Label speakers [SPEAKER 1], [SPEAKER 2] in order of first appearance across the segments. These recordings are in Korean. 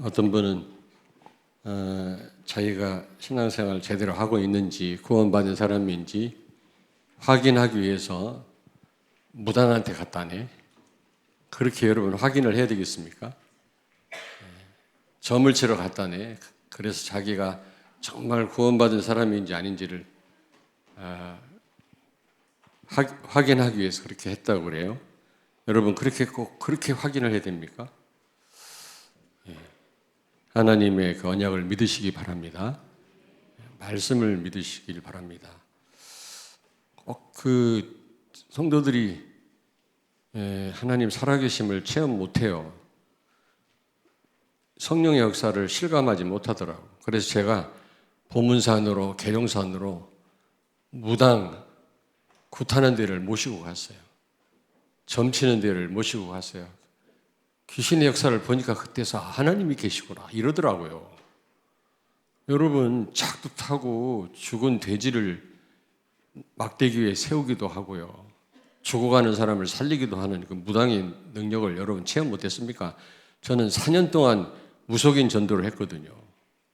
[SPEAKER 1] 어떤 분은 자기가 신앙생활을 제대로 하고 있는지 구원받은 사람인지 확인하기 위해서 무당한테 갔다네. 그렇게 여러분 확인을 해야 되겠습니까? 점을 치러 갔다네. 그래서 자기가 정말 구원받은 사람인지 아닌지를 확인하기 위해서 그렇게 했다고 그래요. 여러분 그렇게 꼭 그렇게 확인을 해야 됩니까? 하나님의 그 언약을 믿으시기 바랍니다. 말씀을 믿으시길 바랍니다. 그 성도들이 하나님 살아계심을 체험 못해요. 성령의 역사를 실감하지 못하더라고요. 그래서 제가 보문산으로 계룡산으로 무당 굿하는 데를 모시고 갔어요. 점치는 데를 모시고 갔어요. 귀신의 역사를 보니까 그때서 하나님이 계시구나 이러더라고요. 여러분 착도 타고 죽은 돼지를 막대기 위에 세우기도 하고요. 죽어가는 사람을 살리기도 하는 그 무당의 능력을 여러분 체험 못했습니까? 저는 4년 동안 무속인 전도를 했거든요.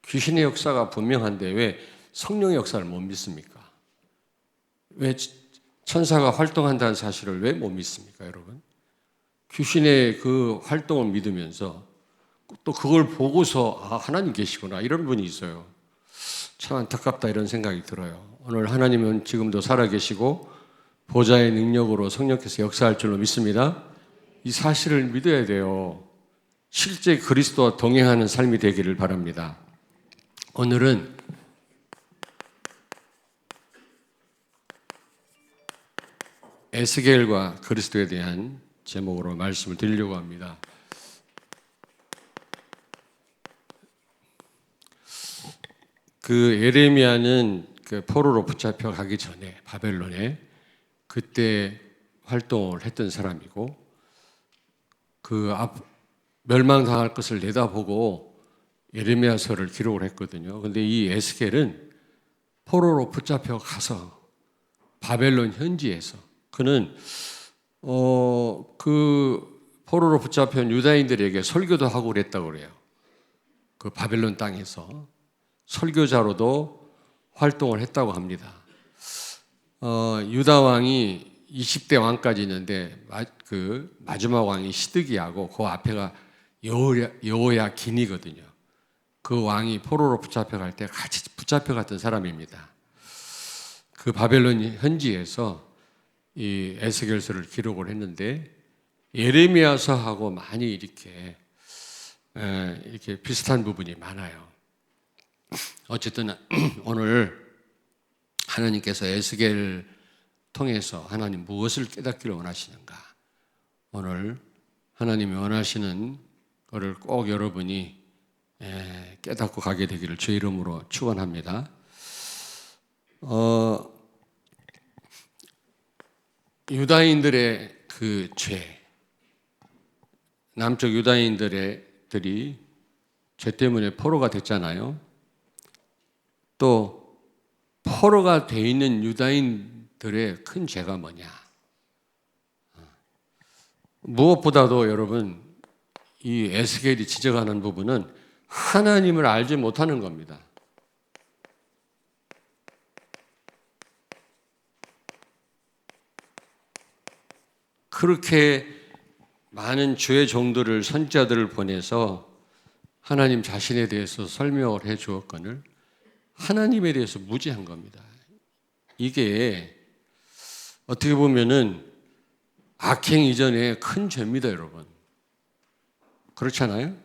[SPEAKER 1] 귀신의 역사가 분명한데 왜 성령의 역사를 못 믿습니까? 왜 천사가 활동한다는 사실을 왜 못 믿습니까, 여러분? 귀신의 그 활동을 믿으면서 또 그걸 보고서 하나님 계시구나 이런 분이 있어요. 참 안타깝다 이런 생각이 들어요. 오늘 하나님은 지금도 살아계시고 보좌의 능력으로 성령께서 역사할 줄로 믿습니다. 이 사실을 믿어야 돼요. 실제 그리스도와 동행하는 삶이 되기를 바랍니다. 오늘은 에스겔과 그리스도에 대한 제목으로 말씀을 드리려고 합니다. 그 예레미야는 그 포로로 붙잡혀 가기 전에 바벨론에 그때 활동을 했던 사람이고 그 멸망당할 것을 내다보고 예레미야서를 기록을 했거든요. 그런데 이 에스겔은 포로로 붙잡혀 가서 바벨론 현지에서 그는 그 포로로 붙잡힌 유다인들에게 설교도 하고 그랬다고 그래요. 그 바벨론 땅에서 설교자로도 활동을 했다고 합니다. 유다 왕이 20대 왕까지 있는데 그 마지막 왕이 시드기야고 그 앞에가 여호야긴이거든요. 그 왕이 포로로 붙잡혀갈 때 같이 붙잡혀갔던 사람입니다. 그 바벨론 현지에서 이 에스겔서를 기록을 했는데 예레미야서하고 많이 이렇게 비슷한 부분이 많아요. 어쨌든 오늘 하나님께서 에스겔 통해서 하나님 무엇을 깨닫기를 원하시는가? 오늘 하나님이 원하시는 것을 꼭 여러분이 깨닫고 가게 되기를 주의 이름으로 축원합니다. 유다인들의 그 죄, 남쪽 유다인들이 죄 때문에 포로가 됐잖아요. 또 포로가 돼 있는 유다인들의 큰 죄가 뭐냐? 무엇보다도 여러분 이 에스겔이 지적하는 부분은 하나님을 알지 못하는 겁니다. 그렇게 많은 주의 종들을 선지자들을 보내서 하나님 자신에 대해서 설명을 해 주었거늘 하나님에 대해서 무지한 겁니다. 이게 어떻게 보면은 악행 이전에 큰 죄입니다, 여러분. 그렇잖아요?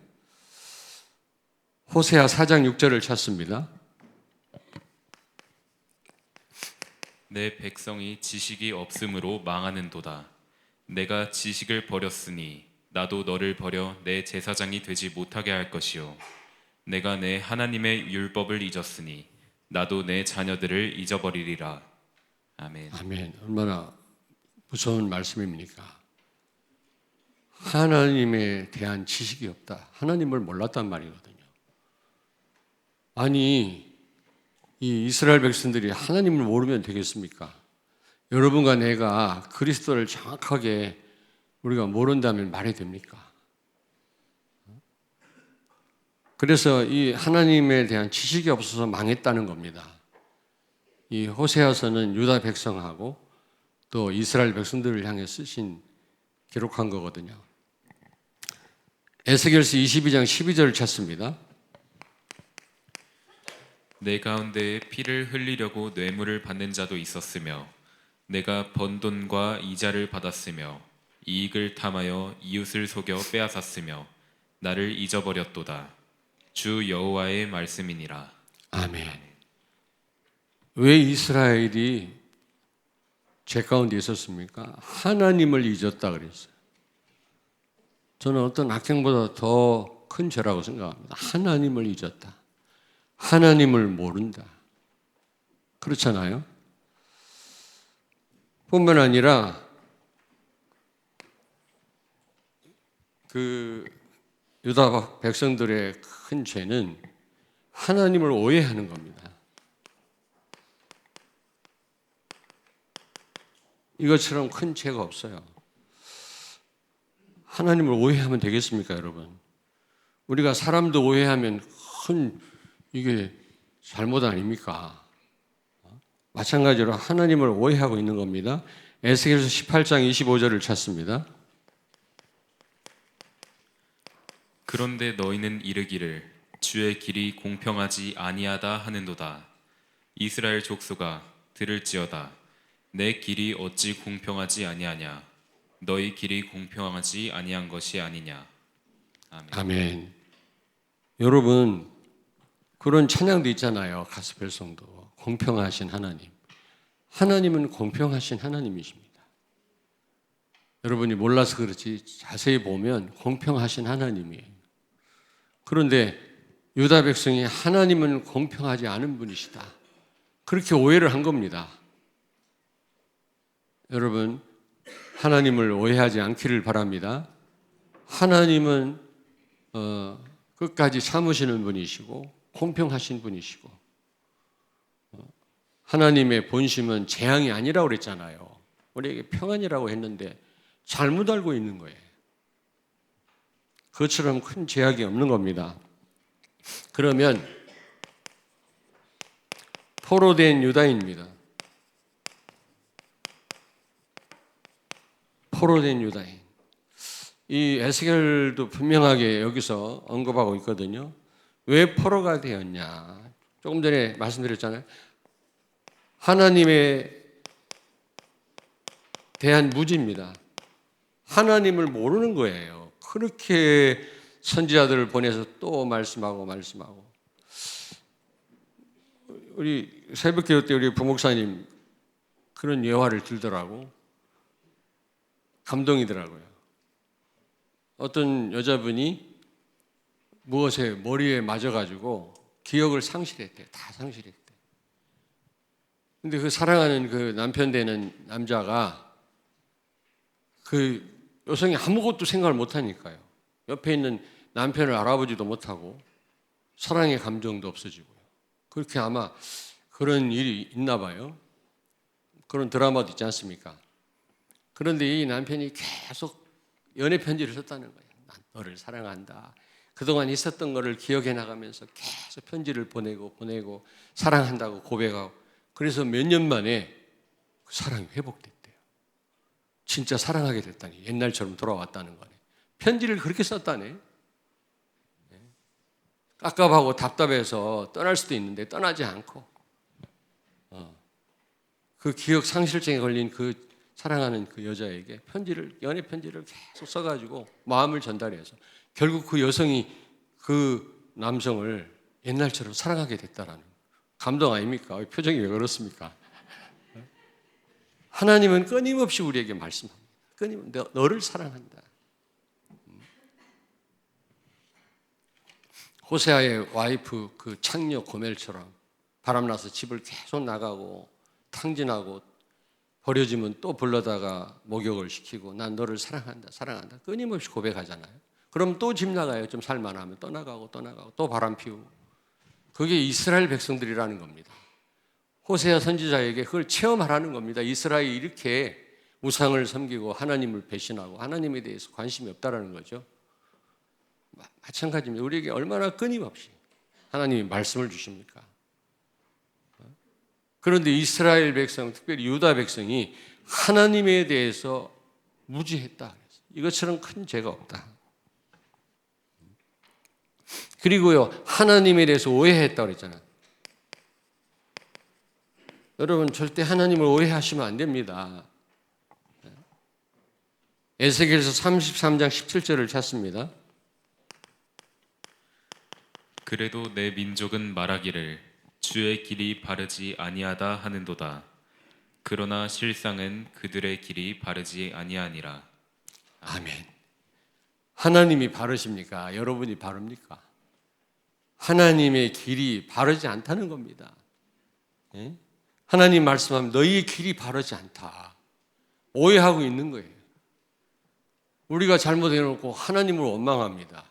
[SPEAKER 1] 호세아 4장 6절을 찾습니다.
[SPEAKER 2] 내 백성이 지식이 없음으로 망하는도다. 내가 지식을 버렸으니 나도 너를 버려 내 제사장이 되지 못하게 할 것이요 내가 내 하나님의 율법을 잊었으니 나도 내 자녀들을 잊어버리리라. 아멘.
[SPEAKER 1] 아멘. 얼마나 무서운 말씀입니까? 하나님에 대한 지식이 없다. 하나님을 몰랐단 말이거든요. 아니, 이 이스라엘 백성들이 하나님을 모르면 되겠습니까? 여러분과 내가 그리스도를 정확하게 우리가 모른다면 말이 됩니까? 그래서 이 하나님에 대한 지식이 없어서 망했다는 겁니다. 이 호세아서는 유다 백성하고 또 이스라엘 백성들을 향해 쓰신 기록한 거거든요. 에스겔서 22장 12절을 찾습니다.
[SPEAKER 2] 내 가운데에 피를 흘리려고 뇌물을 받는 자도 있었으며 내가 번 돈과 이자를 받았으며 이익을 탐하여 이웃을 속여 빼앗았으며 나를 잊어버렸도다. 주 여호와의 말씀이니라.
[SPEAKER 1] 아멘. 왜 이스라엘이 죄 가운데 있었습니까? 하나님을 잊었다 그랬어요. 저는 어떤 악행보다 더 큰 죄라고 생각합니다. 하나님을 잊었다. 하나님을 모른다. 그렇잖아요? 뿐만 아니라 그 유다 백성들의 큰 죄는 하나님을 오해하는 겁니다. 이것처럼 큰 죄가 없어요. 하나님을 오해하면 되겠습니까, 여러분? 우리가 사람도 오해하면 큰 이게 잘못 아닙니까? 마찬가지로 하나님을 오해하고 있는 겁니다. 에스겔서 18장 25절을 찾습니다.
[SPEAKER 2] 그런데 너희는 이르기를 주의 길이 공평하지 아니하다 하는도다. 이스라엘 족속아 들을지어다. 내 길이 어찌 공평하지 아니하냐? 너희 길이 공평하지 아니한 것이 아니냐? 아멘.
[SPEAKER 1] 아멘. 여러분, 그런 찬양도 있잖아요. 가스펠송도. 공평하신 하나님. 하나님은 공평하신 하나님이십니다. 여러분이 몰라서 그렇지 자세히 보면 공평하신 하나님이에요. 그런데 유다 백성이 하나님은 공평하지 않은 분이시다. 그렇게 오해를 한 겁니다. 여러분, 하나님을 오해하지 않기를 바랍니다. 하나님은 끝까지 참으시는 분이시고 공평하신 분이시고 하나님의 본심은 재앙이 아니라고 그랬잖아요. 우리에게 평안이라고 했는데 잘못 알고 있는 거예요. 그것처럼 큰 제약이 없는 겁니다. 그러면 포로된 유다인입니다. 포로된 유다인. 이 에스겔도 분명하게 여기서 언급하고 있거든요. 왜 포로가 되었냐? 조금 전에 말씀드렸잖아요. 하나님에 대한 무지입니다. 하나님을 모르는 거예요. 그렇게 선지자들을 보내서 또 말씀하고. 우리 새벽기도 때 우리 부목사님 그런 예화를 들더라고. 감동이더라고요. 어떤 여자분이 무엇에 머리에 맞아가지고 기억을 상실했대요. 다 상실했대. 근데 그 사랑하는 그 남편 되는 남자가 그 여성이 아무것도 생각을 못하니까요. 옆에 있는 남편을 알아보지도 못하고 사랑의 감정도 없어지고요. 그렇게 아마 그런 일이 있나 봐요. 그런 드라마도 있지 않습니까? 그런데 이 남편이 계속 연애 편지를 썼다는 거예요. 난 너를 사랑한다. 그동안 있었던 거를 기억해 나가면서 계속 편지를 보내고 사랑한다고 고백하고 그래서 몇 년 만에 그 사랑이 회복됐대요. 진짜 사랑하게 됐다니 옛날처럼 돌아왔다는 거네. 편지를 그렇게 썼다네. 깝깝하고 답답해서 떠날 수도 있는데 떠나지 않고 그 기억 상실증에 걸린 그 사랑하는 그 여자에게 연애 편지를 계속 써가지고 마음을 전달해서 결국 그 여성이 그 남성을 옛날처럼 사랑하게 됐다라는 감동 아닙니까? 표정이 왜 그렇습니까? 하나님은 끊임없이 우리에게 말씀합니다. 너를 사랑한다. 호세아의 와이프 그 창녀 고멜처럼 바람나서 집을 계속 나가고 탕진하고 버려지면 또 불러다가 목욕을 시키고 난 너를 사랑한다 끊임없이 고백하잖아요. 그럼 또 집 나가요. 좀 살만하면 떠나가고 또 바람 피우고. 그게 이스라엘 백성들이라는 겁니다. 호세아 선지자에게 그걸 체험하라는 겁니다. 이스라엘이 이렇게 우상을 섬기고 하나님을 배신하고 하나님에 대해서 관심이 없다라는 거죠. 마찬가지입니다. 우리에게 얼마나 끊임없이 하나님이 말씀을 주십니까? 그런데 이스라엘 백성, 특별히 유다 백성이 하나님에 대해서 무지했다. 이것처럼 큰 죄가 없다. 그리고요, 하나님에 대해서 오해했다고 그랬잖아요. 여러분, 절대 하나님을 오해하시면 안 됩니다. 에스겔서 33장 17절을 찾습니다.
[SPEAKER 2] 그래도 내 민족은 말하기를 주의 길이 바르지 아니하다 하는도다. 그러나 실상은 그들의 길이 바르지 아니하니라.
[SPEAKER 1] 아멘. 하나님이 바르십니까? 여러분이 바릅니까? 하나님의 길이 바르지 않다는 겁니다. 예? 하나님 말씀하면 너희의 길이 바르지 않다. 오해하고 있는 거예요. 우리가 잘못해놓고 하나님을 원망합니다.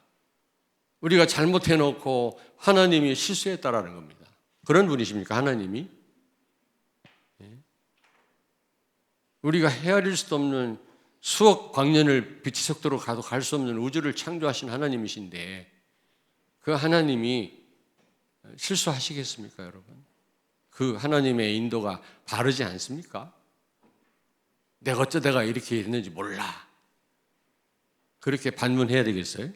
[SPEAKER 1] 우리가 잘못해놓고 하나님이 실수했다라는 겁니다. 그런 분이십니까, 하나님이? 예? 우리가 헤아릴 수도 없는 수억 광년을 빛의 속도로 가도 갈 수 없는 우주를 창조하신 하나님이신데 그 하나님이 실수하시겠습니까, 여러분? 그 하나님의 인도가 바르지 않습니까? 내가 어쩌다가 이렇게 했는지 몰라. 그렇게 반문해야 되겠어요?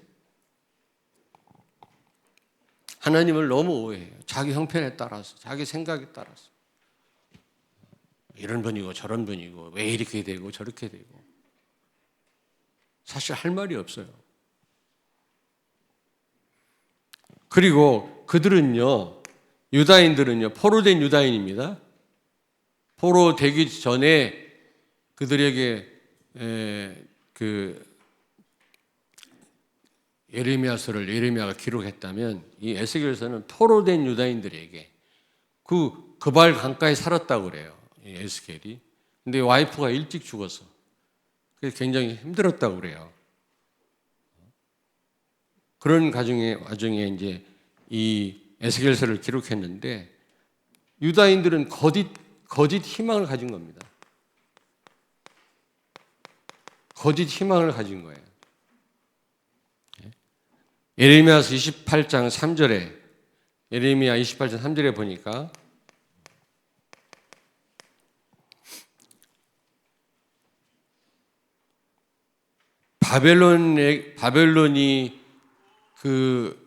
[SPEAKER 1] 하나님을 너무 오해해요. 자기 형편에 따라서, 자기 생각에 따라서. 이런 분이고 저런 분이고 왜 이렇게 되고 저렇게 되고. 사실 할 말이 없어요. 그리고 그들은요, 유다인들은요, 포로된 유다인입니다. 포로되기 전에 그들에게 예레미야서를 예레미야가 기록했다면 이 에스겔서는 포로된 유다인들에게 그발 강가에 살았다고 그래요. 이 에스겔이. 근데 와이프가 일찍 죽어서 그래서 굉장히 힘들었다고 그래요. 그런 와중에 이제 이 에스겔서를 기록했는데 유다인들은 거짓 희망을 가진 겁니다. 거짓 희망을 가진 거예요. 예레미야서 28장 3절에 예레미야 28장 3절에 보니까 바벨론이 그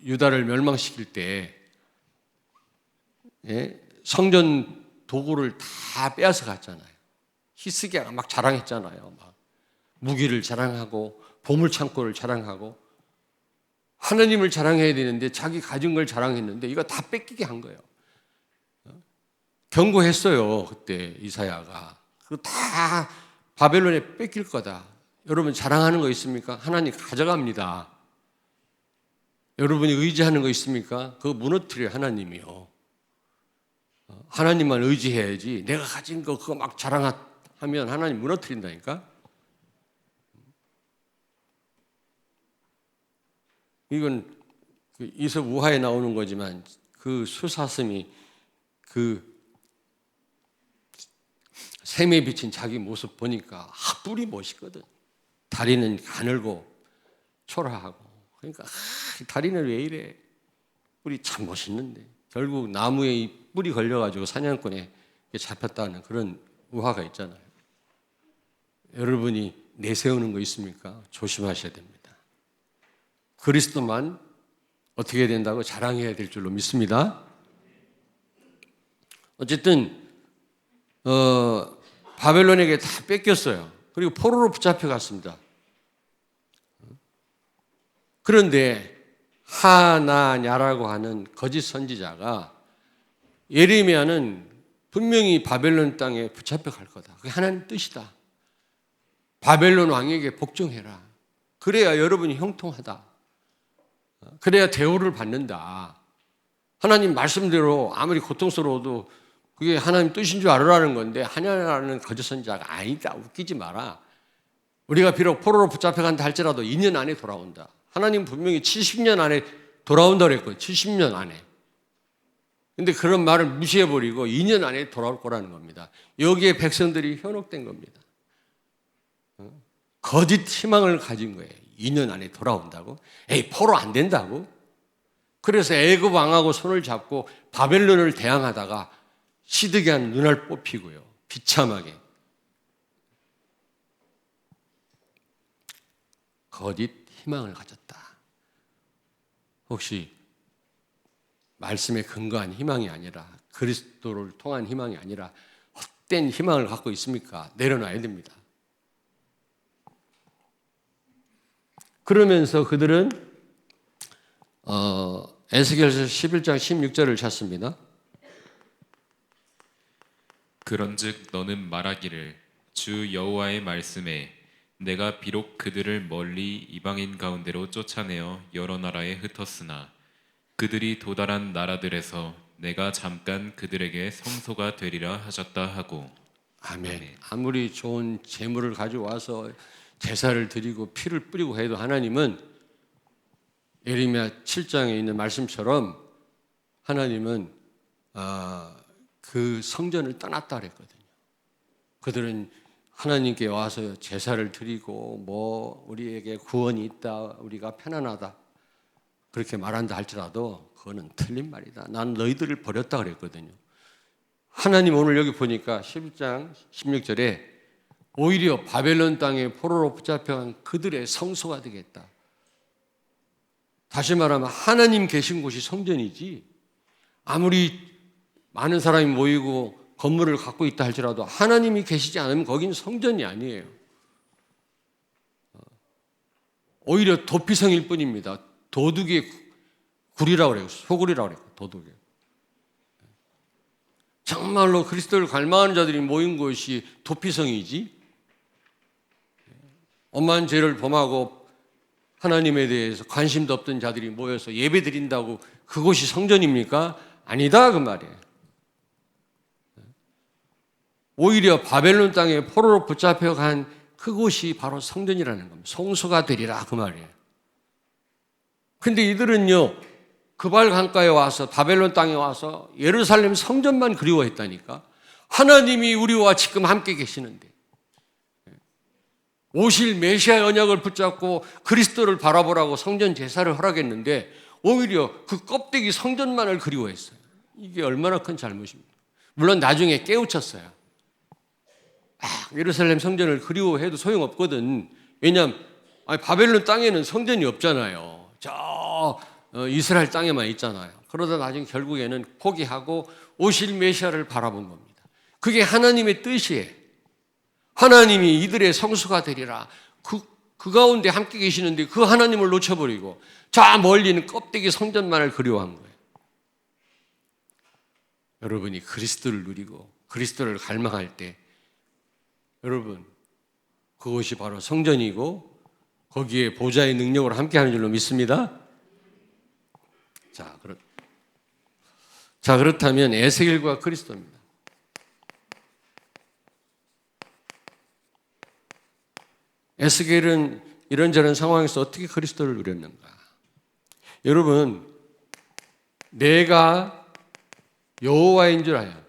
[SPEAKER 1] 유다를 멸망시킬 때 성전 도구를 다 빼앗아 갔잖아요. 히스기야가 막 자랑했잖아요. 막 무기를 자랑하고 보물창고를 자랑하고 하나님을 자랑해야 되는데 자기 가진 걸 자랑했는데 이거 다 뺏기게 한 거예요. 경고했어요. 그때 이사야가. 그거 다 바벨론에 뺏길 거다. 여러분 자랑하는 거 있습니까? 하나님 가져갑니다. 여러분이 의지하는 거 있습니까? 그거 무너뜨려요, 하나님이요. 하나님만 의지해야지 내가 가진 거 그거 막 자랑하면 하나님 무너뜨린다니까? 이건 이섭 우화에 나오는 거지만 그 수사슴이 그 샘에 비친 자기 모습 보니까 뿔이 멋있거든. 다리는 가늘고 초라하고. 그러니까 다리는 왜 이래? 뿔이 참 멋있는데 결국 나무에 이 뿔이 걸려가지고 사냥꾼에 잡혔다는 그런 우화가 있잖아요. 여러분이 내세우는 거 있습니까? 조심하셔야 됩니다. 그리스도만 어떻게 해야 된다고 자랑해야 될 줄로 믿습니다. 어쨌든 바벨론에게 다 뺏겼어요. 그리고 포로로 붙잡혀 갔습니다. 그런데 하나냐라고 하는 거짓 선지자가 예레미야는 분명히 바벨론 땅에 붙잡혀 갈 거다. 그게 하나님 뜻이다. 바벨론 왕에게 복종해라. 그래야 여러분이 형통하다. 그래야 대우를 받는다. 하나님 말씀대로 아무리 고통스러워도 그게 하나님 뜻인 줄 알으라는 건데 하냐라는 거짓 선지자가 아니다. 웃기지 마라. 우리가 비록 포로로 붙잡혀간다 할지라도 2년 안에 돌아온다. 하나님 분명히 70년 안에 돌아온다고 그랬거든요. 70년 안에. 근데 그런 말을 무시해버리고 2년 안에 돌아올 거라는 겁니다. 여기에 백성들이 현혹된 겁니다. 거짓 희망을 가진 거예요. 2년 안에 돌아온다고? 에이, 포로 안 된다고? 그래서 애굽 왕하고 손을 잡고 바벨론을 대항하다가 시드기한 눈알 뽑히고요. 비참하게. 거짓 희망을 가졌다. 혹시 말씀에 근거한 희망이 아니라 그리스도를 통한 희망이 아니라 헛된 희망을 갖고 있습니까? 내려놔야 됩니다. 그러면서 그들은 에스겔서 11장 16절을 찾습니다.
[SPEAKER 2] 그런즉 너는 말하기를 주 여호와의 말씀에 내가 비록 그들을 멀리 이방인 가운데로 쫓아내어 여러 나라에 흩었으나 그들이 도달한 나라들에서 내가 잠깐 그들에게 성소가 되리라 하셨다 하고.
[SPEAKER 1] 아멘. 아무리 좋은 재물을 가져와서 제사를 드리고 피를 뿌리고 해도 하나님은 예레미야 7장에 있는 말씀처럼 하나님은 그 성전을 떠났다 그랬거든요. 그들은 하나님께 와서 제사를 드리고 뭐 우리에게 구원이 있다, 우리가 편안하다 그렇게 말한다 할지라도 그거는 틀린 말이다. 난 너희들을 버렸다 그랬거든요. 하나님 오늘 여기 보니까 11장 16절에 오히려 바벨론 땅에 포로로 붙잡혀간 그들의 성소가 되겠다. 다시 말하면 하나님 계신 곳이 성전이지, 아무리 많은 사람이 모이고 건물을 갖고 있다 할지라도 하나님이 계시지 않으면 거긴 성전이 아니에요. 오히려 도피성일 뿐입니다. 도둑의 굴이라고 그래요. 소굴이라고 그래요. 도둑의. 정말로 그리스도를 갈망하는 자들이 모인 곳이 도피성이지, 엄한 죄를 범하고 하나님에 대해서 관심도 없던 자들이 모여서 예배 드린다고 그곳이 성전입니까? 아니다 그 말이에요. 오히려 바벨론 땅에 포로로 붙잡혀간 그곳이 바로 성전이라는 겁니다. 성소가 되리라 그 말이에요. 근데 이들은요, 그발 강가에 와서 바벨론 땅에 와서 예루살렘 성전만 그리워했다니까. 하나님이 우리와 지금 함께 계시는데 오실 메시아 언약을 붙잡고 그리스도를 바라보라고 성전 제사를 허락했는데 오히려 그 껍데기 성전만을 그리워했어요. 이게 얼마나 큰 잘못입니까? 물론 나중에 깨우쳤어요. 예루살렘 성전을 그리워해도 소용없거든. 왜냐하면 바벨론 땅에는 성전이 없잖아요. 저 이스라엘 땅에만 있잖아요. 그러다 나중에 결국에는 포기하고 오실 메시아를 바라본 겁니다. 그게 하나님의 뜻이에요. 하나님이 이들의 성수가 되리라. 그 가운데 함께 계시는데 그 하나님을 놓쳐버리고 저 멀리는 껍데기 성전만을 그리워한 거예요. 여러분이 그리스도를 누리고 그리스도를 갈망할 때 여러분 그것이 바로 성전이고 거기에 보좌의 능력으로 함께하는 줄로 믿습니다. 자, 그렇다면 에스겔과 그리스도입니다. 에스겔은 이런저런 상황에서 어떻게 그리스도를 누렸는가? 여러분, 내가 여호와인 줄 알아요.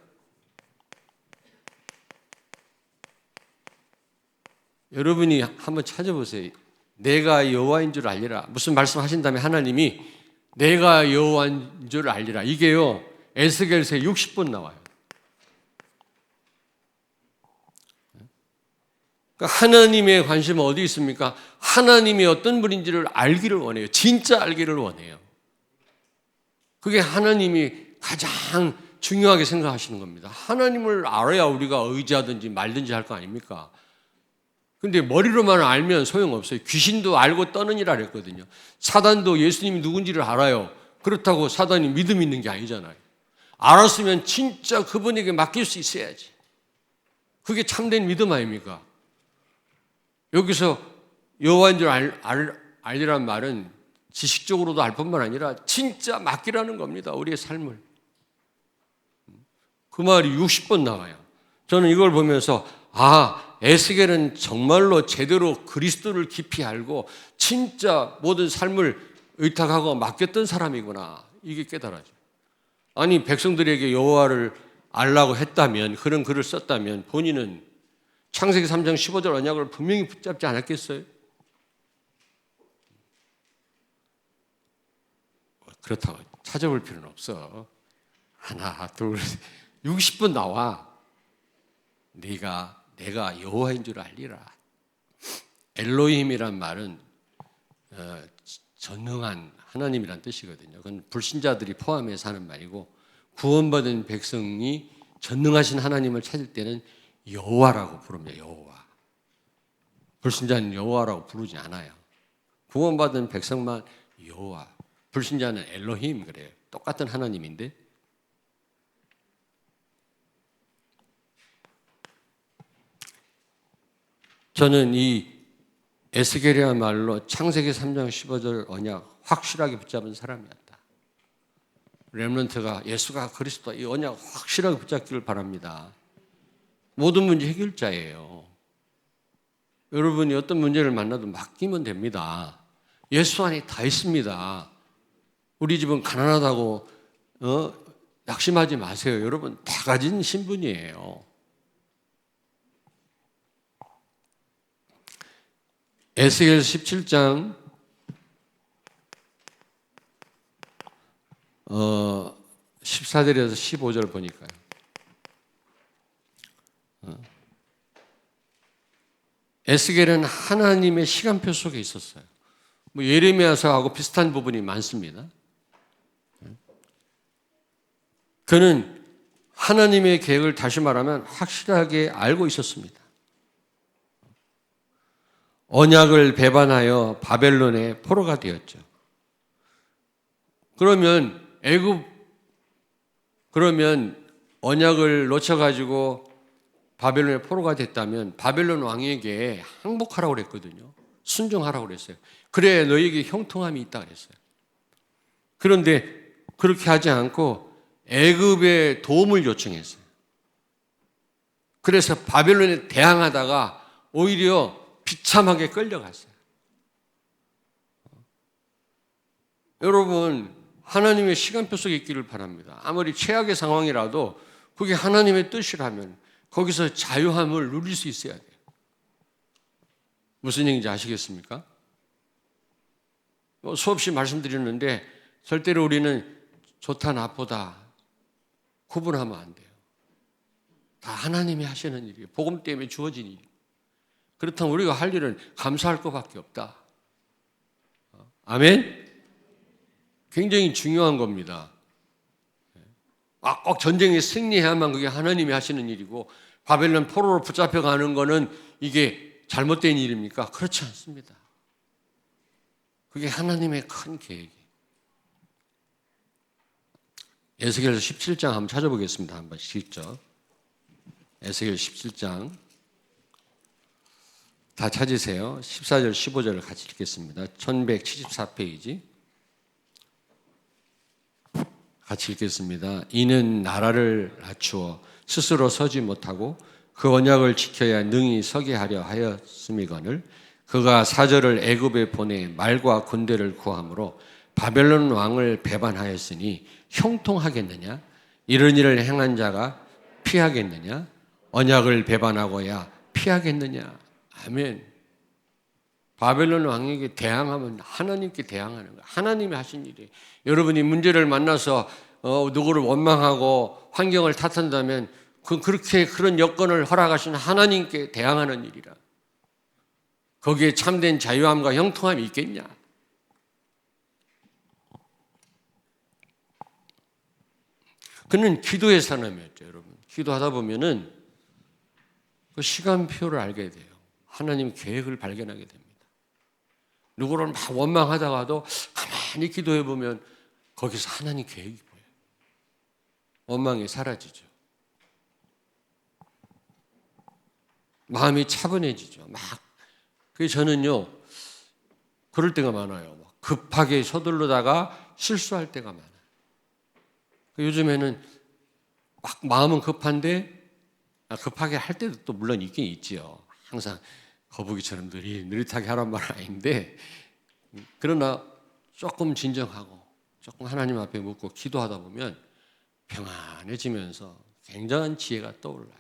[SPEAKER 1] 여러분이 한번 찾아보세요. 내가 여호와인 줄 알리라. 무슨 말씀하신 다음에 하나님이 내가 여호와인 줄 알리라. 이게요, 에스겔서에 60번 나와요. 그러니까 하나님의 관심은 어디 있습니까? 하나님이 어떤 분인지를 알기를 원해요. 진짜 알기를 원해요. 그게 하나님이 가장 중요하게 생각하시는 겁니다. 하나님을 알아야 우리가 의지하든지 말든지 할 거 아닙니까? 근데 머리로만 알면 소용없어요. 귀신도 알고 떠느니라 그랬거든요. 사단도 예수님이 누군지를 알아요. 그렇다고 사단이 믿음 있는 게 아니잖아요. 알았으면 진짜 그분에게 맡길 수 있어야지. 그게 참된 믿음 아닙니까? 여기서 여호와인 줄 알리란 말은 지식적으로도 알 뿐만 아니라 진짜 맡기라는 겁니다. 우리의 삶을. 그 말이 60번 나와요. 저는 이걸 보면서 에스겔은 정말로 제대로 그리스도를 깊이 알고 진짜 모든 삶을 의탁하고 맡겼던 사람이구나. 이게 깨달아져요. 아니, 백성들에게 여호와를 알라고 했다면, 그런 글을 썼다면 본인은 창세기 3장 15절 언약을 분명히 붙잡지 않았겠어요? 그렇다고 찾아볼 필요는 없어. 하나, 둘, 60번 나와. 내가 여호와인 줄 알리라. 엘로힘이란 말은 전능한 하나님이란 뜻이거든요. 그건 불신자들이 포함해서 하는 말이고, 구원받은 백성이 전능하신 하나님을 찾을 때는 여호와라고 부릅니다. 여호와. 불신자는 여호와라고 부르지 않아요. 구원받은 백성만 여호와. 불신자는 엘로힘 그래요. 똑같은 하나님인데, 저는 이 에스겔이야말로 창세기 3장 15절 언약 확실하게 붙잡은 사람이었다. 렘넌트가 예수가 그리스도 이 언약 확실하게 붙잡기를 바랍니다. 모든 문제 해결자예요. 여러분이 어떤 문제를 만나도 맡기면 됩니다. 예수 안에 다 있습니다. 우리 집은 가난하다고 낙심하지 마세요. 여러분 다 가진 신분이에요. 에스겔 17장 14절에서 15절 보니까요. 에스겔은 하나님의 시간표 속에 있었어요. 뭐 예레미야서하고 비슷한 부분이 많습니다. 그는 하나님의 계획을 다시 말하면 확실하게 알고 있었습니다. 언약을 배반하여 바벨론의 포로가 되었죠. 그러면 언약을 놓쳐가지고 바벨론의 포로가 됐다면 바벨론 왕에게 항복하라고 그랬거든요. 순종하라고 그랬어요. 그래야 너에게 형통함이 있다 그랬어요. 그런데 그렇게 하지 않고 애굽의 도움을 요청했어요. 그래서 바벨론에 대항하다가 오히려 비참하게 끌려갔어요. 여러분, 하나님의 시간표 속에 있기를 바랍니다. 아무리 최악의 상황이라도 그게 하나님의 뜻이라면 거기서 자유함을 누릴 수 있어야 돼요. 무슨 얘기인지 아시겠습니까? 수없이 말씀드렸는데 절대로 우리는 좋다 나쁘다 구분하면 안 돼요. 다 하나님이 하시는 일이에요. 복음 때문에 주어진 일이에요. 그렇다면 우리가 할 일은 감사할 것밖에 없다. 아멘? 굉장히 중요한 겁니다. 꼭 전쟁에 승리해야만 그게 하나님이 하시는 일이고 바벨론 포로로 붙잡혀가는 거는 이게 잘못된 일입니까? 그렇지 않습니다. 그게 하나님의 큰 계획이에요. 에스겔 17장 한번 찾아보겠습니다. 한번 직접. 에스겔 17장 다 찾으세요. 14절 15절을 같이 읽겠습니다. 1174페이지 같이 읽겠습니다. 이는 나라를 낮추어 스스로 서지 못하고 그 언약을 지켜야 능히 서게 하려 하였음이거늘 그가 사절을 애굽에 보내 말과 군대를 구함으로 바벨론 왕을 배반하였으니 형통하겠느냐? 이런 일을 행한 자가 피하겠느냐? 언약을 배반하고야 피하겠느냐? 아멘. 바벨론 왕에게 대항하면 하나님께 대항하는 거예요. 하나님이 하신 일이에요. 여러분이 문제를 만나서 누구를 원망하고 환경을 탓한다면 그렇게 그런 여건을 허락하신 하나님께 대항하는 일이라. 거기에 참된 자유함과 형통함이 있겠냐? 그는 기도의 사람이었죠, 여러분. 기도하다 보면은 그 시간표를 알게 돼요. 하나님 계획을 발견하게 됩니다. 누구를 막 원망하다가도 가만히 기도해 보면 거기서 하나님 계획이 보여요. 원망이 사라지죠. 마음이 차분해지죠. 그래서 저는요, 그럴 때가 많아요. 급하게 서두르다가 실수할 때가 많아요. 요즘에는 막 마음은 급한데 급하게 할 때도 또 물론 있긴 있지요. 항상 거북이처럼 느릿하게 하란 말은 아닌데 그러나 조금 진정하고 조금 하나님 앞에 묻고 기도하다 보면 평안해지면서 굉장한 지혜가 떠올라요.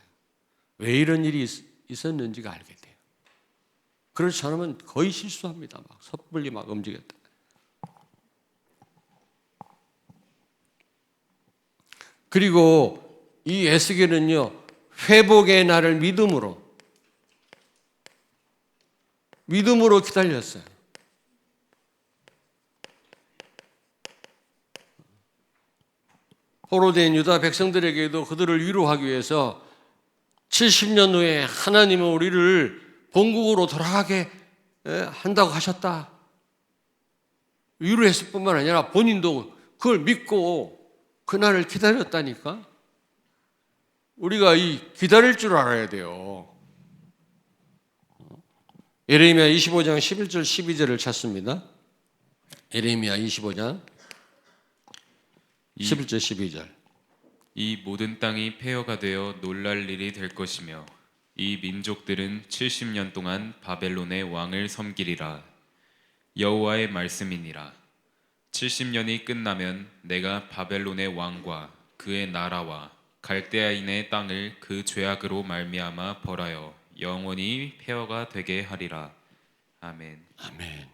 [SPEAKER 1] 왜 이런 일이 있었는지가 알게 돼요. 그렇지 않으면 거의 실수합니다. 막 섣불리 막 움직였다. 그리고 이 에스겔은요, 회복의 날을 믿음으로 기다렸어요. 포로된 유다 백성들에게도 그들을 위로하기 위해서 70년 후에 하나님은 우리를 본국으로 돌아가게 한다고 하셨다. 위로했을 뿐만 아니라 본인도 그걸 믿고 그날을 기다렸다니까. 우리가 이 기다릴 줄 알아야 돼요. 예레미야 25장 11절 12절을 찾습니다. 예레미야 25장 11절 12절.
[SPEAKER 2] 이 모든 땅이 폐허가 되어 놀랄 일이 될 것이며 이 민족들은 70년 동안 바벨론의 왕을 섬기리라. 여호와의 말씀이니라. 70년이 끝나면 내가 바벨론의 왕과 그의 나라와 갈대아인의 땅을 그 죄악으로 말미암아 벌하여 영원히 폐허가 되게 하리라. 아멘.
[SPEAKER 1] 아멘.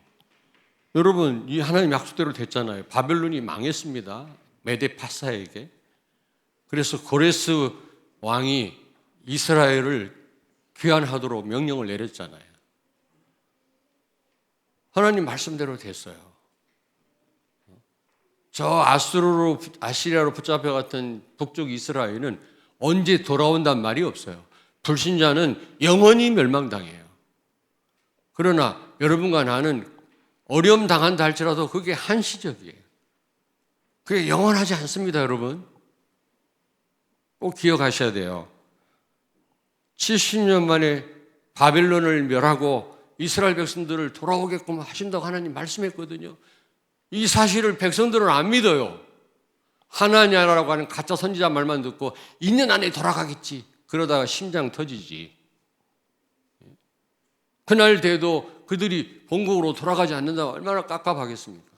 [SPEAKER 1] 여러분, 이 하나님 약속대로 됐잖아요. 바벨론이 망했습니다. 메데파사에게. 그래서 고레스 왕이 이스라엘을 귀환하도록 명령을 내렸잖아요. 하나님 말씀대로 됐어요. 저 아시리아로 붙잡혀갔던 북쪽 이스라엘은 언제 돌아온단 말이 없어요. 불신자는 영원히 멸망당해요. 그러나 여러분과 나는 어려움 당한다 할지라도 그게 한시적이에요. 그게 영원하지 않습니다, 여러분. 꼭 기억하셔야 돼요. 70년 만에 바벨론을 멸하고 이스라엘 백성들을 돌아오게끔 하신다고 하나님 말씀했거든요. 이 사실을 백성들은 안 믿어요. 하나냐라고 하는 가짜 선지자 말만 듣고 2년 안에 돌아가겠지. 그러다가 심장 터지지. 그날 돼도 그들이 본국으로 돌아가지 않는다고 얼마나 깝깝하겠습니까?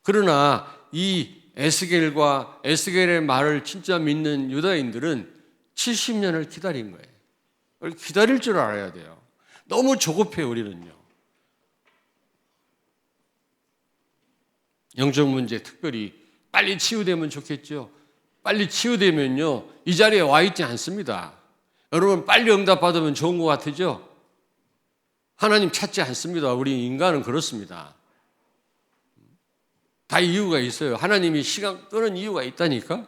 [SPEAKER 1] 그러나 이 에스겔의 말을 진짜 믿는 유다인들은 70년을 기다린 거예요. 기다릴 줄 알아야 돼요. 너무 조급해요, 우리는요. 영적 문제 특별히 빨리 치유되면 좋겠죠. 빨리 치유되면요, 이 자리에 와 있지 않습니다. 여러분, 빨리 응답받으면 좋은 것 같으죠? 하나님 찾지 않습니다. 우리 인간은 그렇습니다. 다 이유가 있어요. 하나님이 시간 끄는 이유가 있다니까?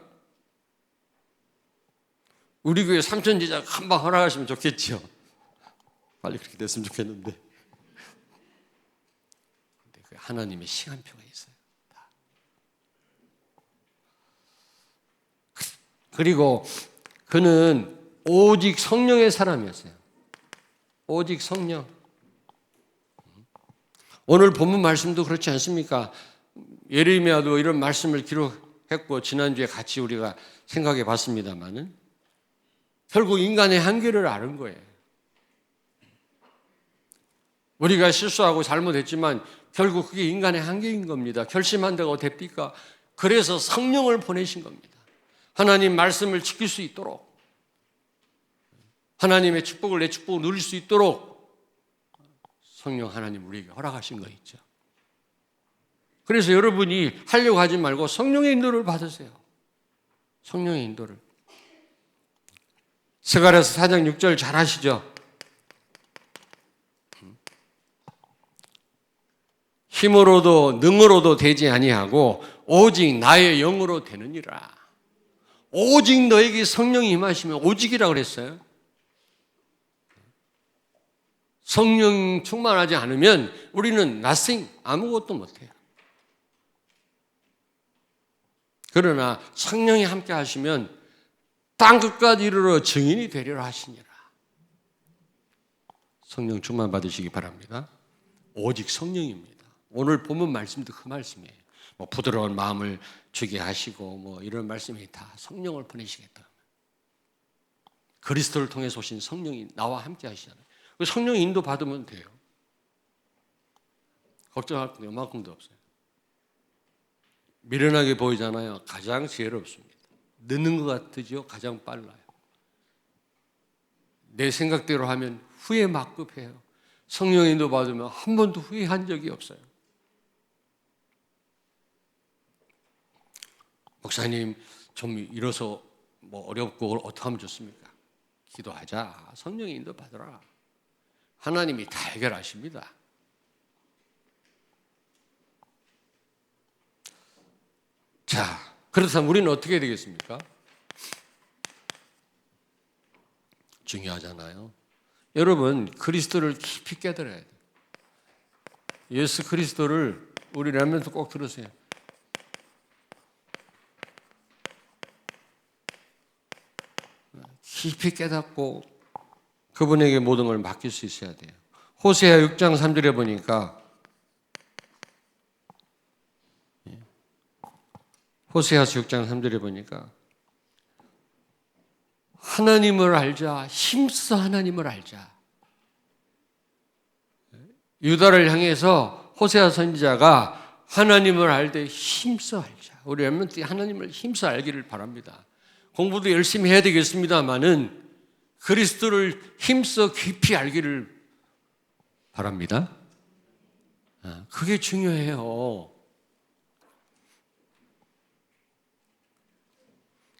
[SPEAKER 1] 우리 교회 삼천제자 한방 허락하시면 좋겠죠. 빨리 그렇게 됐으면 좋겠는데. 근데 그 하나님의 시간표가 있어요. 그리고 그는 오직 성령의 사람이었어요. 오직 성령. 오늘 본문 말씀도 그렇지 않습니까? 예레미야도 이런 말씀을 기록했고 지난주에 같이 우리가 생각해 봤습니다만은 결국 인간의 한계를 아는 거예요. 우리가 실수하고 잘못했지만 결국 그게 인간의 한계인 겁니다. 결심한다고 됩니까? 그래서 성령을 보내신 겁니다. 하나님 말씀을 지킬 수 있도록, 하나님의 축복을 내 축복을 누릴 수 있도록 성령 하나님 우리에게 허락하신 거 있죠. 그래서 여러분이 하려고 하지 말고 성령의 인도를 받으세요. 성령의 인도를. 스가랴서 4장 6절 잘 아시죠? 힘으로도 능으로도 되지 아니하고 오직 나의 영으로 되느니라. 오직 너에게 성령이 임하시면 오직이라고 그랬어요. 성령 충만하지 않으면 우리는 nothing, 아무것도 못해요. 그러나 성령이 함께 하시면 땅끝까지 이르러 증인이 되리라 하시니라. 성령 충만 받으시기 바랍니다. 오직 성령입니다. 오늘 본문 말씀도 그 말씀이에요. 뭐 부드러운 마음을 주게 하시고 뭐 이런 말씀이 다 성령을 보내시겠다. 그리스도를 통해서 오신 성령이 나와 함께 하시잖아요. 성령 인도 받으면 돼요. 걱정할 건 요만큼도 없어요. 미련하게 보이잖아요. 가장 지혜롭습니다. 늦는 것 같으죠? 가장 빨라요. 내 생각대로 하면 후회 막급해요. 성령 인도 받으면 한 번도 후회한 적이 없어요. 목사님, 좀 이뤄서 뭐 어렵고 어떻게 하면 좋습니까? 기도하자. 성령의 인도 받으라. 하나님이 다 해결하십니다. 자, 그렇다면 우리는 어떻게 해야 되겠습니까? 중요하잖아요. 여러분, 그리스도를 깊이 깨달아야 돼요. 예수 그리스도를 우리 렘넌트 꼭 들으세요. 깊이 깨닫고 그분에게 모든 걸 맡길 수 있어야 돼요. 호세아 6장 3절에 보니까 호세아서 6장 3절에 보니까 하나님을 알자, 힘써 하나님을 알자. 유다를 향해서 호세아 선지자가 하나님을 알되 힘써 알자. 우리 렘넌트 하나님을 힘써 알기를 바랍니다. 공부도 열심히 해야 되겠습니다만은 그리스도를 힘써 깊이 알기를 바랍니다. 그게 중요해요.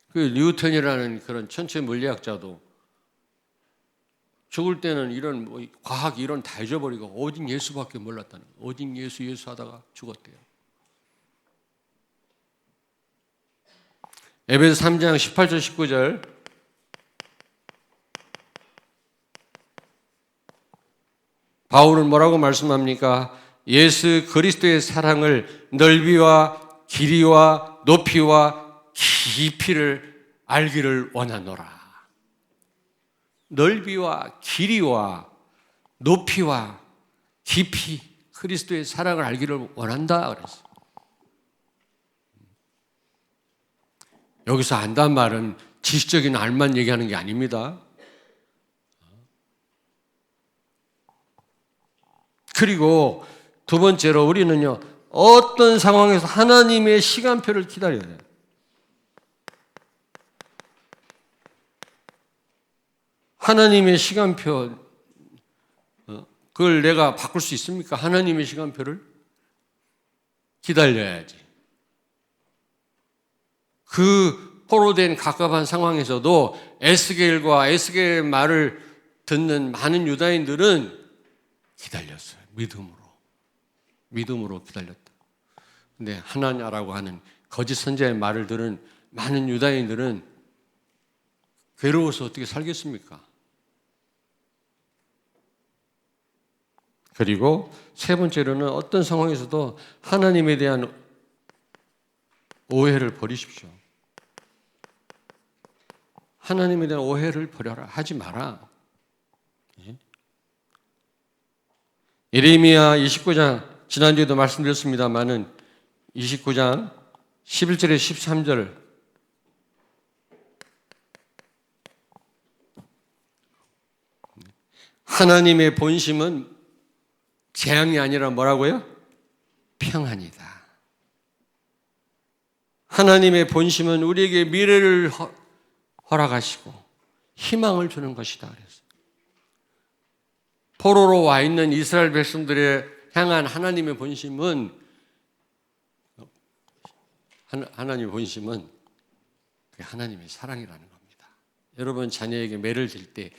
[SPEAKER 1] 그 뉴턴이라는 그런 천체 물리학자도 죽을 때는 이런 뭐 과학 이론 다 잊어버리고 오직 예수밖에 몰랐다는 거예요. 오직 예수 하다가 죽었대요. 에베소 3장 18절 19절 바울은 뭐라고 말씀합니까? 예수 그리스도의 사랑을 넓이와 길이와 높이와 깊이를 알기를 원하노라. 넓이와 길이와 높이와 깊이 그리스도의 사랑을 알기를 원한다 그랬어요. 여기서 안다는 말은 지식적인 알만 얘기하는 게 아닙니다. 그리고 두 번째로 우리는요, 어떤 상황에서 하나님의 시간표를 기다려야 돼요. 하나님의 시간표, 그걸 내가 바꿀 수 있습니까? 하나님의 시간표를 기다려야지. 그 포로된 갑갑한 상황에서도 에스겔과 에스겔의 말을 듣는 많은 유다인들은 기다렸어요. 믿음으로 기다렸다. 근데 하나냐라고 하는 거짓 선지자의 말을 들은 많은 유다인들은 괴로워서 어떻게 살겠습니까? 그리고 세 번째로는 어떤 상황에서도 하나님에 대한 오해를 버리십시오. 하나님에 대한 오해를 버려라. 하지 마라. 예레미야 29장 지난주에도 말씀드렸습니다마는 29장 11절에 13절 하나님의 본심은 재앙이 아니라 뭐라고요? 평안이다. 하나님의 본심은 우리에게 미래를 허락하시고 희망을 주는 것이다 그랬어요. 포로로 와 있는 이스라엘 백성들에 향한 하나님의 본심은 하나님의 사랑이라는 겁니다. 여러분 자녀에게 매를 들 때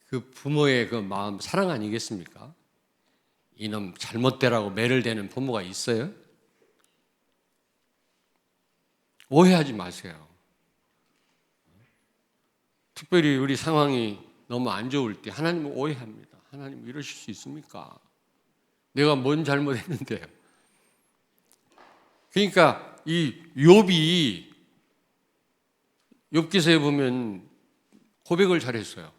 [SPEAKER 1] 그 부모의 그 마음 사랑 아니겠습니까? 이놈 잘못되라고 매를 대는 부모가 있어요? 오해하지 마세요. 특별히 우리 상황이 너무 안 좋을 때 하나님은 오해합니다. 하나님 이러실 수 있습니까? 내가 뭔 잘못했는데요? 그러니까 이 욥이 욥기서에 보면 고백을 잘했어요.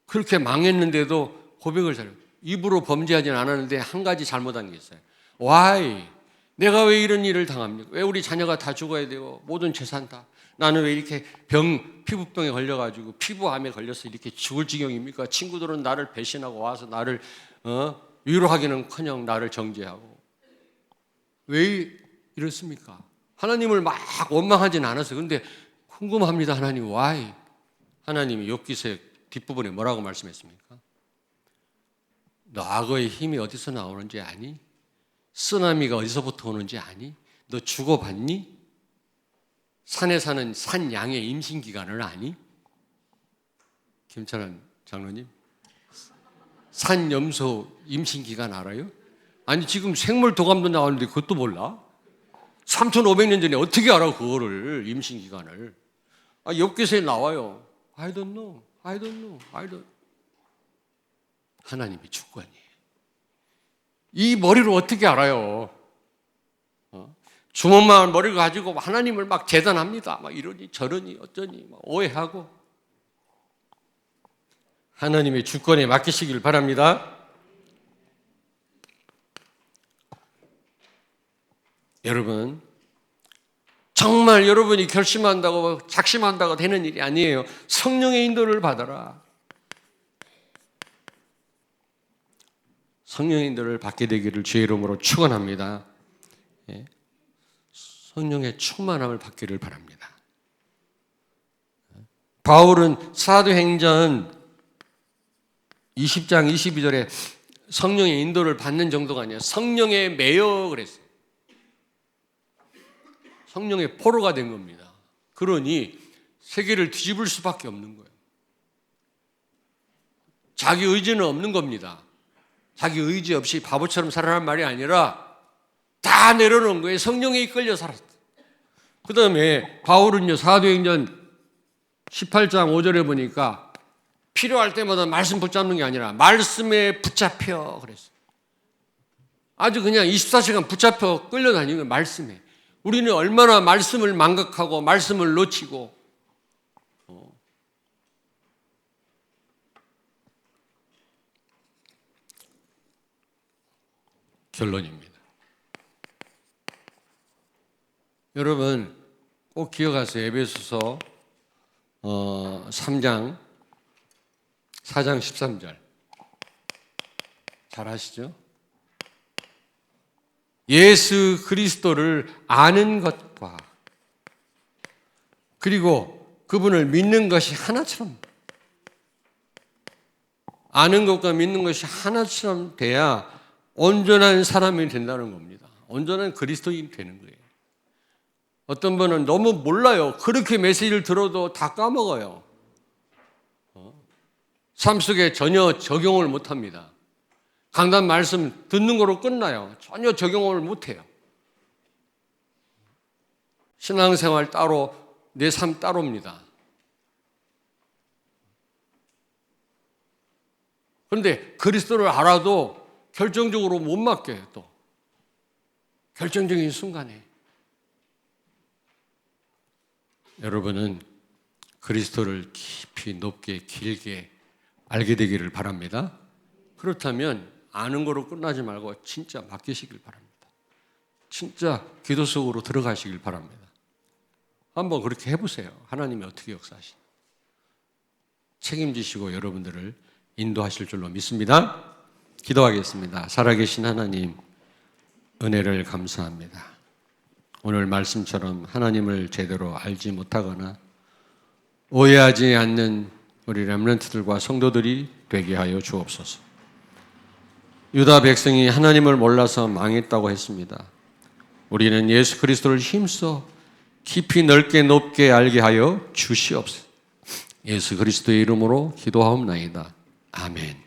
[SPEAKER 1] 그렇게 망했는데도 고백을 잘해요. 입으로 범죄하지는 않았는데 한 가지 잘못한 게 있어요. Why? 내가 왜 이런 일을 당합니까? 왜 우리 자녀가 다 죽어야 되고 모든 재산 다 나는 왜 이렇게 피부병에 걸려가지고 피부암에 걸려서 이렇게 죽을 지경입니까? 친구들은 나를 배신하고 와서 나를 위로하기는커녕 나를 정죄하고 왜 이렇습니까? 하나님을 막 원망하지는 않았어요. 그런데 궁금합니다. 하나님 why? 하나님이 욥기서의 뒷부분에 뭐라고 말씀했습니까? 너 악어의 힘이 어디서 나오는지 아니? 쓰나미가 어디서부터 오는지 아니? 너 죽어봤니? 산에 사는 산 양의 임신 기간을 아니? 김찬환 장로님, 산 염소 임신 기간 알아요? 아니 지금 생물 도감도 나왔는데 그것도 몰라? 3,500년 전에 어떻게 알아 그거를, 임신 기간을? 욥기서에 나와요. I don't know. 하나님이 주권이에요. 이 머리로 어떻게 알아요? 주먹만 머리를 가지고 하나님을 막 재단합니다. 막 이러니 저러니 어쩌니 막 오해하고. 하나님의 주권에 맡기시길 바랍니다. 여러분, 정말 여러분이 결심한다고 작심한다고 되는 일이 아니에요. 성령의 인도를 받아라. 성령의 인도를 받게 되기를 주의 이름으로 축원합니다. 성령의 충만함을 받기를 바랍니다. 바울은 사도행전 20장 22절에 성령의 인도를 받는 정도가 아니라 성령에 매여 그랬어요. 성령의 포로가 된 겁니다. 그러니 세계를 뒤집을 수밖에 없는 거예요. 자기 의지는 없는 겁니다. 자기 의지 없이 바보처럼 살아라는 말이 아니라 다 내려놓은 거예요. 성령에 이끌려 살았어요. 그 다음에 바울은요, 사도행전 18장 5절에 보니까 필요할 때마다 말씀 붙잡는 게 아니라 말씀에 붙잡혀 그랬어요. 아주 그냥 24시간 붙잡혀 끌려다니는 거예요. 말씀에. 우리는 얼마나 말씀을 망각하고 말씀을 놓치고 결론입니다. 여러분 꼭 기억하세요. 에베소서 3장 4장 13절 잘 아시죠? 예수 그리스도를 아는 것과 그리고 그분을 믿는 것이 하나처럼, 아는 것과 믿는 것이 하나처럼 돼야 온전한 사람이 된다는 겁니다. 온전한 그리스도인이 되는 거예요. 어떤 분은 너무 몰라요. 그렇게 메시지를 들어도 다 까먹어요. 삶 속에 전혀 적용을 못합니다. 강단 말씀 듣는 거로 끝나요. 전혀 적용을 못해요. 신앙생활 따로, 내 삶 따로입니다. 그런데 그리스도를 알아도 결정적으로 못 맡겨요. 또 결정적인 순간에 여러분은 그리스도를 깊이 높게 길게 알게 되기를 바랍니다. 그렇다면 아는 거로 끝나지 말고 진짜 맡기시길 바랍니다. 진짜 기도 속으로 들어가시길 바랍니다. 한번 그렇게 해보세요. 하나님이 어떻게 역사하시나. 책임지시고 여러분들을 인도하실 줄로 믿습니다. 기도하겠습니다. 살아계신 하나님, 은혜를 감사합니다. 오늘 말씀처럼 하나님을 제대로 알지 못하거나 오해하지 않는 우리 렘넌트들과 성도들이 되게 하여 주옵소서. 유다 백성이 하나님을 몰라서 망했다고 했습니다. 우리는 예수 그리스도를 힘써 깊이 넓게 높게 알게 하여 주시옵소서. 예수 그리스도의 이름으로 기도하옵나이다. 아멘.